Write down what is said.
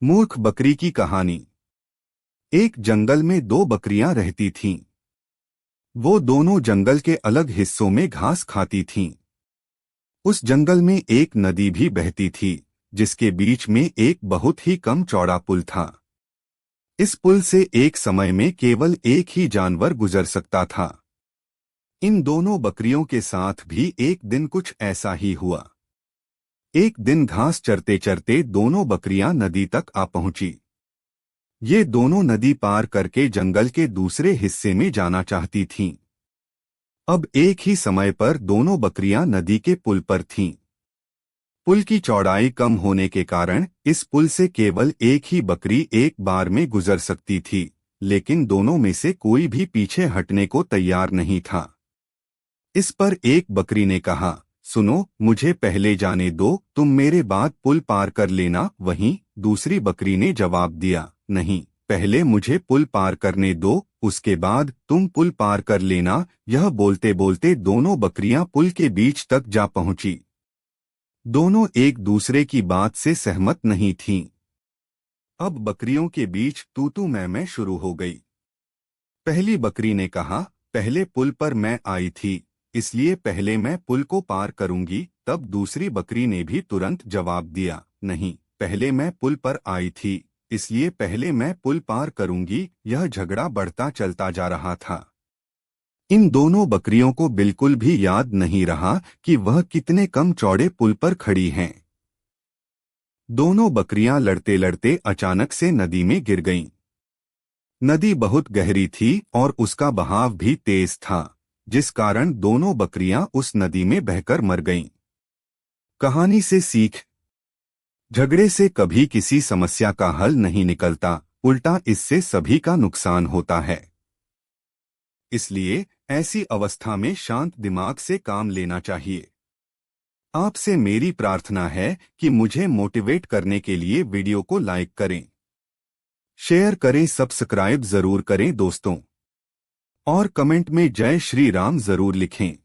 मूर्ख बकरी की कहानी। एक जंगल में दो बकरियां रहती थीं। वो दोनों जंगल के अलग हिस्सों में घास खाती थीं। उस जंगल में एक नदी भी बहती थी, जिसके बीच में एक बहुत ही कम चौड़ा पुल था। इस पुल से एक समय में केवल एक ही जानवर गुजर सकता था। इन दोनों बकरियों के साथ भी एक दिन कुछ ऐसा ही हुआ। एक दिन घास चरते चरते दोनों बकरियां नदी तक आ पहुंची। ये दोनों नदी पार करके जंगल के दूसरे हिस्से में जाना चाहती थीं। अब एक ही समय पर दोनों बकरियां नदी के पुल पर थीं। पुल की चौड़ाई कम होने के कारण इस पुल से केवल एक ही बकरी एक बार में गुजर सकती थी, लेकिन दोनों में से कोई भी पीछे हटने को तैयार नहीं था। इस पर एक बकरी ने कहा, सुनो, मुझे पहले जाने दो, तुम मेरे बाद पुल पार कर लेना। वहीं दूसरी बकरी ने जवाब दिया, नहीं, पहले मुझे पुल पार करने दो, उसके बाद तुम पुल पार कर लेना। यह बोलते बोलते दोनों बकरियां पुल के बीच तक जा पहुंची। दोनों एक दूसरे की बात से सहमत नहीं थीं। अब बकरियों के बीच तू मैं शुरू हो गई। पहली बकरी ने कहा, पहले पुल पर मैं आई थी, इसलिए पहले मैं पुल को पार करूंगी। तब दूसरी बकरी ने भी तुरंत जवाब दिया, नहीं, पहले मैं पुल पर आई थी, इसलिए पहले मैं पुल पार करूंगी। यह झगड़ा बढ़ता चलता जा रहा था। इन दोनों बकरियों को बिल्कुल भी याद नहीं रहा कि वह कितने कम चौड़े पुल पर खड़ी हैं। दोनों बकरियां लड़ते लड़ते अचानक से नदी में गिर गईं। नदी बहुत गहरी थी और उसका बहाव भी तेज था, जिस कारण दोनों बकरियां उस नदी में बहकर मर गईं। कहानी से सीख। झगड़े से कभी किसी समस्या का हल नहीं निकलता, उल्टा इससे सभी का नुकसान होता है। इसलिए ऐसी अवस्था में शांत दिमाग से काम लेना चाहिए। आपसे मेरी प्रार्थना है कि मुझे मोटिवेट करने के लिए वीडियो को लाइक करें, शेयर करें, सब्सक्राइब जरूर करें दोस्तों, और कमेंट में जय श्री राम जरूर लिखें।